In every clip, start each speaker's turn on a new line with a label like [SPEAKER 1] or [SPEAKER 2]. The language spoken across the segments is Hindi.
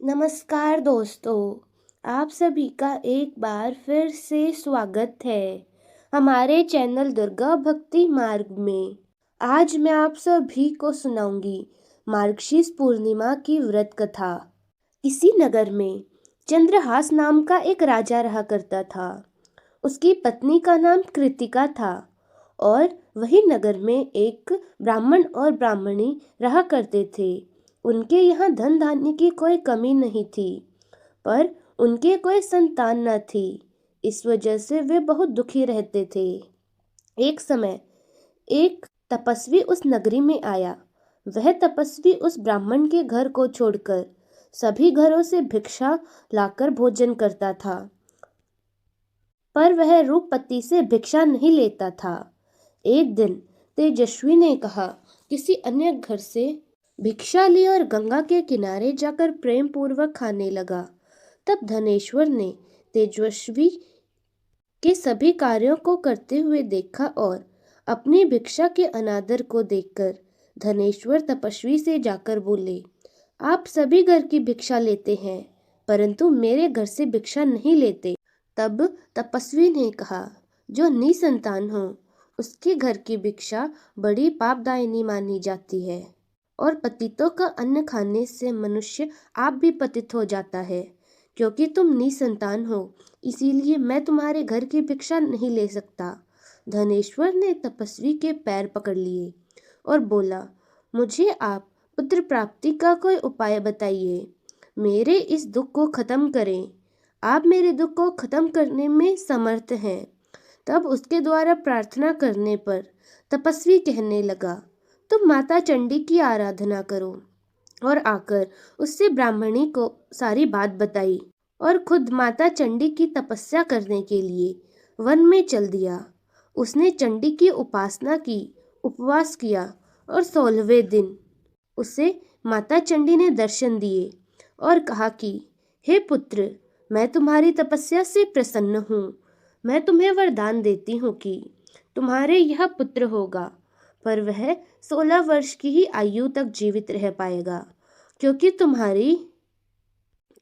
[SPEAKER 1] नमस्कार दोस्तों, आप सभी का एक बार फिर से स्वागत है हमारे चैनल दुर्गा भक्ति मार्ग में। आज मैं आप सभी को सुनाऊंगी मार्गशीर्ष पूर्णिमा की व्रत कथा। किसी नगर में चंद्रहास नाम का एक राजा रहा करता था। उसकी पत्नी का नाम कृतिका था और वही नगर में एक ब्राह्मण और ब्राह्मणी रहा करते थे। उनके यहाँ धन धान्य की कोई कमी नहीं थी, पर उनके कोई संतान न थी। इस वजह से वे बहुत दुखी रहते थे। एक समय एक तपस्वी उस नगरी में आया। वह तपस्वी उस ब्राह्मण के घर को छोड़कर सभी घरों से भिक्षा लाकर भोजन करता था, पर वह रूपपति से भिक्षा नहीं लेता था। एक दिन तेजस्वी ने कहा किसी अन्य घर से भिक्षा ली और गंगा के किनारे जाकर प्रेम पूर्वक खाने लगा। तब धनेश्वर ने तेजस्वी के सभी कार्यों को करते हुए देखा और अपनी भिक्षा के अनादर को देखकर धनेश्वर तपस्वी से जाकर बोले, आप सभी घर की भिक्षा लेते हैं, परंतु मेरे घर से भिक्षा नहीं लेते। तब तपस्वी ने कहा, जो निसंतान हो उसके घर की भिक्षा बड़ी पापदायिनी मानी जाती है और पतितों का अन्न खाने से मनुष्य आप भी पतित हो जाता है। क्योंकि तुम निसंतान हो, इसीलिए मैं तुम्हारे घर की भिक्षा नहीं ले सकता। धनेश्वर ने तपस्वी के पैर पकड़ लिए और बोला, मुझे आप पुत्र प्राप्ति का कोई उपाय बताइए, मेरे इस दुख को खत्म करें। आप मेरे दुख को खत्म करने में समर्थ हैं। तब उसके द्वारा प्रार्थना करने पर तपस्वी कहने लगा, तुम माता चंडी की आराधना करो, और आकर उससे ब्राह्मणी को सारी बात बताई और खुद माता चंडी की तपस्या करने के लिए वन में चल दिया। उसने चंडी की उपासना की, उपवास किया और 16वें दिन उसे माता चंडी ने दर्शन दिए और कहा कि हे पुत्र, मैं तुम्हारी तपस्या से प्रसन्न हूँ। मैं तुम्हें वरदान देती हूँ कि तुम्हारे यह पुत्र होगा, पर वह 16 वर्ष की ही आयु तक जीवित रह पाएगा, क्योंकि तुम्हारी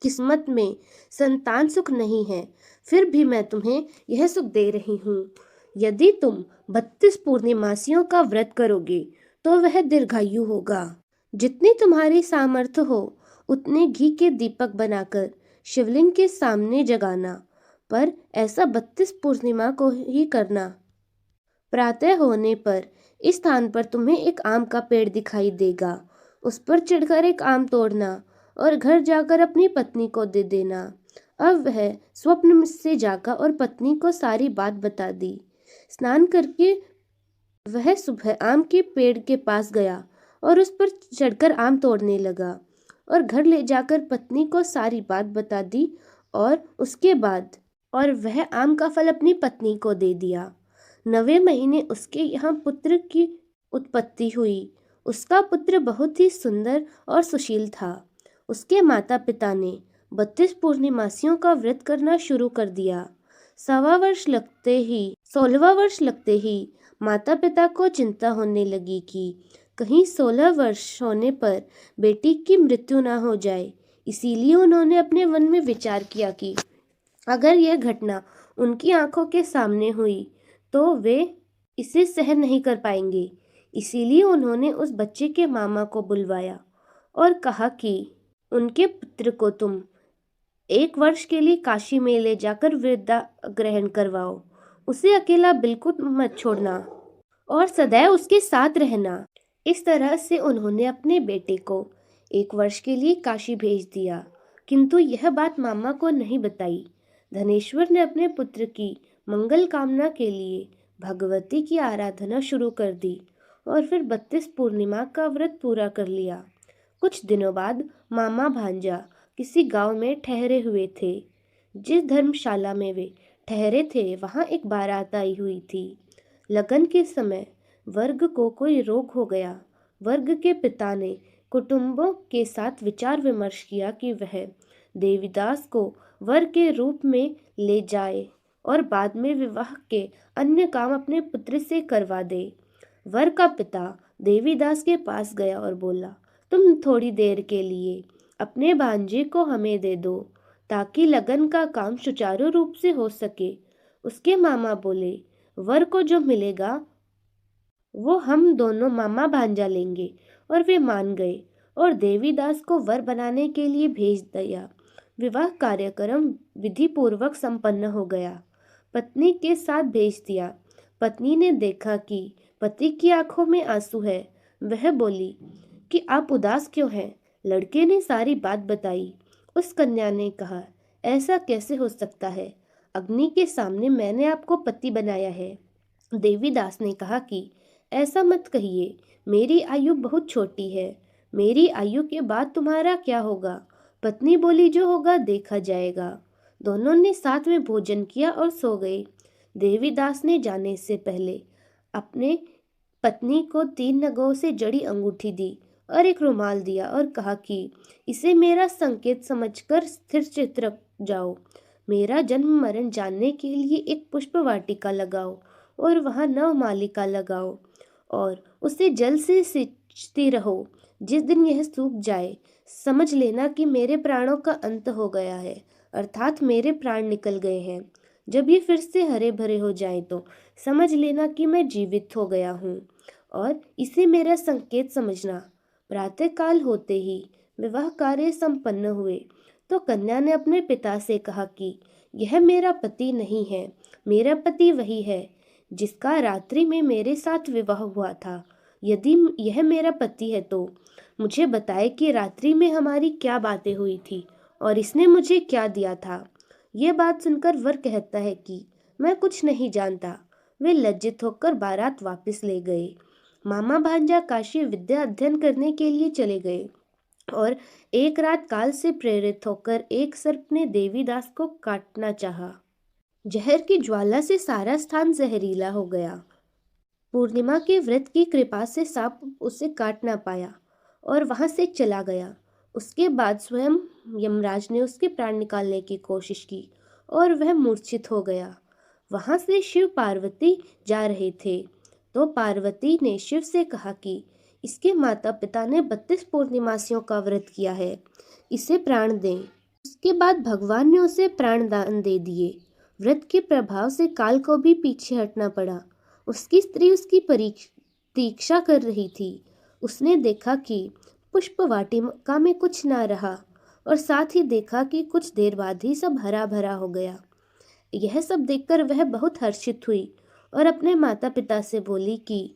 [SPEAKER 1] किस्मत में संतान सुख नहीं है। फिर भी मैं तुम्हें यह सुख दे रही हूँ। यदि तुम 32 पूर्णिमासियों का व्रत करोगे तो वह दीर्घायु होगा। जितनी तुम्हारी सामर्थ्य हो उतने घी के दीपक बनाकर शिवलिंग के सामने जगाना, पर ऐसा 32 पूर्णिमा को ही करना। प्रातः होने पर इस स्थान पर तुम्हें एक आम का पेड़ दिखाई देगा। उस पर चढ़कर एक आम तोड़ना और घर जाकर अपनी पत्नी को दे देना। अब वह स्वप्न से जागा और पत्नी को सारी बात बता दी। स्नान करके वह सुबह आम के पेड़ के पास गया और उस पर चढ़कर आम तोड़ने लगा और घर ले जाकर पत्नी को सारी बात बता दी और वह आम का फल अपनी पत्नी को दे दिया। 9वें महीने उसके यहाँ पुत्र की उत्पत्ति हुई। उसका पुत्र बहुत ही सुंदर और सुशील था। उसके माता पिता ने 32 पूर्णिमासियों का व्रत करना शुरू कर दिया। 16वां वर्ष लगते ही माता पिता को चिंता होने लगी कि कहीं 16 वर्ष होने पर बेटी की मृत्यु ना हो जाए। इसीलिए उन्होंने अपने मन में विचार किया कि अगर यह घटना उनकी आंखों के सामने हुई तो वे इसे सहन नहीं कर पाएंगे। इसीलिए उन्होंने उस बच्चे के मामा को बुलवाया और कहा कि उनके पुत्र को तुम 1 वर्ष के लिए काशी में ले जाकर वृद्धा ग्रहण करवाओ। उसे अकेला बिल्कुल मत छोड़ना और सदैव उसके साथ रहना। इस तरह से उन्होंने अपने बेटे को 1 वर्ष के लिए काशी भेज दिया, किंतु यह बात मामा को नहीं बताई। धनेश्वर ने अपने पुत्र की मंगल कामना के लिए भगवती की आराधना शुरू कर दी और फिर 32 पूर्णिमा का व्रत पूरा कर लिया। कुछ दिनों बाद मामा भांजा किसी गांव में ठहरे हुए थे। जिस धर्मशाला में वे ठहरे थे वहां एक बारात आई हुई थी। लगन के समय वर्ग को कोई रोग हो गया। वर्ग के पिता ने कुटुंबों के साथ विचार विमर्श किया कि वह देवीदास को वर के रूप में ले जाए और बाद में विवाह के अन्य काम अपने पुत्र से करवा दे। वर का पिता देवीदास के पास गया और बोला, तुम थोड़ी देर के लिए अपने भांजे को हमें दे दो ताकि लगन का काम सुचारू रूप से हो सके। उसके मामा बोले, वर को जो मिलेगा वो हम दोनों मामा भांजा लेंगे। और वे मान गए और देवीदास को वर बनाने के लिए भेज दिया। विवाह कार्यक्रम विधि पूर्वक संपन्न हो गया। पत्नी के साथ भेज दिया। पत्नी ने देखा कि पति की आंखों में आंसू है। वह बोली कि आप उदास क्यों हैं? लड़के ने सारी बात बताई। उस कन्या ने कहा, ऐसा कैसे हो सकता है? अग्नि के सामने मैंने आपको पति बनाया है। देवीदास ने कहा कि ऐसा मत कहिए, मेरी आयु बहुत छोटी है। मेरी आयु के बाद तुम्हारा क्या होगा? पत्नी बोली, जो होगा देखा जाएगा। दोनों ने साथ में भोजन किया और सो गए। देवीदास ने जाने से पहले अपने पत्नी को 3 नगों से जड़ी अंगूठी दी और एक रुमाल दिया और कहा कि इसे मेरा संकेत समझकर स्थिर चित रख जाओ। मेरा जन्म मरण जानने के लिए एक पुष्प वाटिका लगाओ और वहां नवमालिका लगाओ और उसे जल से सींचती रहो। जिस दिन यह सूख जाए, समझ लेना कि मेरे प्राणों का अंत हो गया है, अर्थात मेरे प्राण निकल गए हैं। जब ये फिर से हरे भरे हो जाए तो समझ लेना कि मैं जीवित हो गया हूँ और इसे मेरा संकेत समझना। प्रातःकाल होते ही विवाह कार्य संपन्न हुए तो कन्या ने अपने पिता से कहा कि यह मेरा पति नहीं है, मेरा पति वही है जिसका रात्रि में मेरे साथ विवाह हुआ था। यदि यह मेरा पति है तो मुझे बताए कि रात्रि में हमारी क्या बातें हुई थी और इसने मुझे क्या दिया था। यह बात सुनकर वर कहता है कि मैं कुछ नहीं जानता। वे लज्जित होकर बारात वापस ले गए। मामा भांजा काशी विद्या अध्ययन करने के लिए चले गए और एक रात काल से प्रेरित होकर एक सर्प ने देवीदास को काटना चाहा। जहर की ज्वाला से सारा स्थान जहरीला हो गया। पूर्णिमा के व्रत की कृपा से सांप उसे काट ना पाया और वहां से चला गया। उसके बाद स्वयं यमराज ने उसके प्राण निकालने की कोशिश की और वह मूर्छित हो गया। वहां से शिव पार्वती जा रहे थे तो पार्वती ने शिव से कहा कि इसके माता पिता ने 32 पूर्णिमासियों का व्रत किया है, इसे प्राण दें। उसके बाद भगवान ने उसे प्राण दान दे दिए। व्रत के प्रभाव से काल को भी पीछे हटना पड़ा। उसकी स्त्री उसकी प्रतीक्षा कर रही थी। उसने देखा कि पुष्प वाटिका में कुछ ना रहा और साथ ही देखा कि कुछ देर बाद ही सब हरा भरा हो गया। यह सब देखकर वह बहुत हर्षित हुई और अपने माता पिता से बोली कि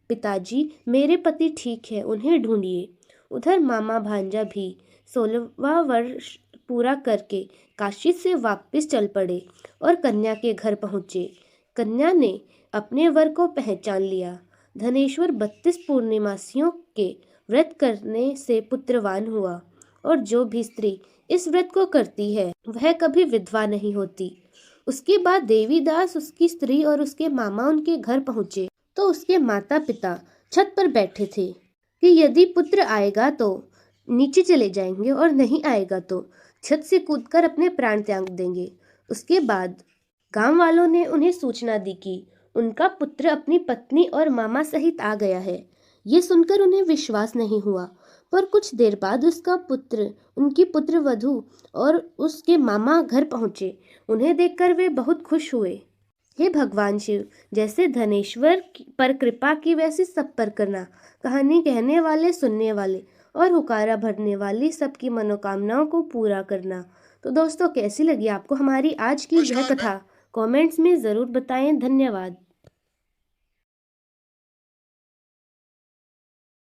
[SPEAKER 1] पिताजी, मेरे पति ठीक है, उन्हें ढूंढिए। उधर मामा भांजा भी 16वां वर्ष पूरा करके काशी से वापस चल पड़े और कन्या के घर पहुँचे। कन्या ने अपने वर को पहचान लिया। धनेश्वर 32 पूर्णिमासियों के व्रत करने से पुत्रवान हुआ और जो भी स्त्री इस व्रत को करती है वह कभी विधवा नहीं होती। उसके बाद देवीदास, उसकी स्त्री और उसके मामा उनके घर पहुँचे तो उसके माता पिता छत पर बैठे थे कि यदि पुत्र आएगा तो नीचे चले जाएंगे और नहीं आएगा तो छत से कूदकर अपने प्राण त्याग देंगे। उसके बाद गांव वालों ने उन्हें सूचना दी कि उनका पुत्र अपनी पत्नी और मामा सहित आ गया है। ये सुनकर उन्हें विश्वास नहीं हुआ, पर कुछ देर बाद उसका पुत्र, उनकी पुत्र वधू और उसके मामा घर पहुंचे। उन्हें देखकर वे बहुत खुश हुए। हे भगवान शिव, जैसे धनेश्वर पर कृपा की वैसे सब पर करना। कहानी कहने वाले, सुनने वाले और हुकारा भरने वाली सबकी मनोकामनाओं को पूरा करना। तो दोस्तों, कैसी लगी आपको हमारी आज की यह कथा? कमेंट्स में ज़रूर बताएं। धन्यवाद।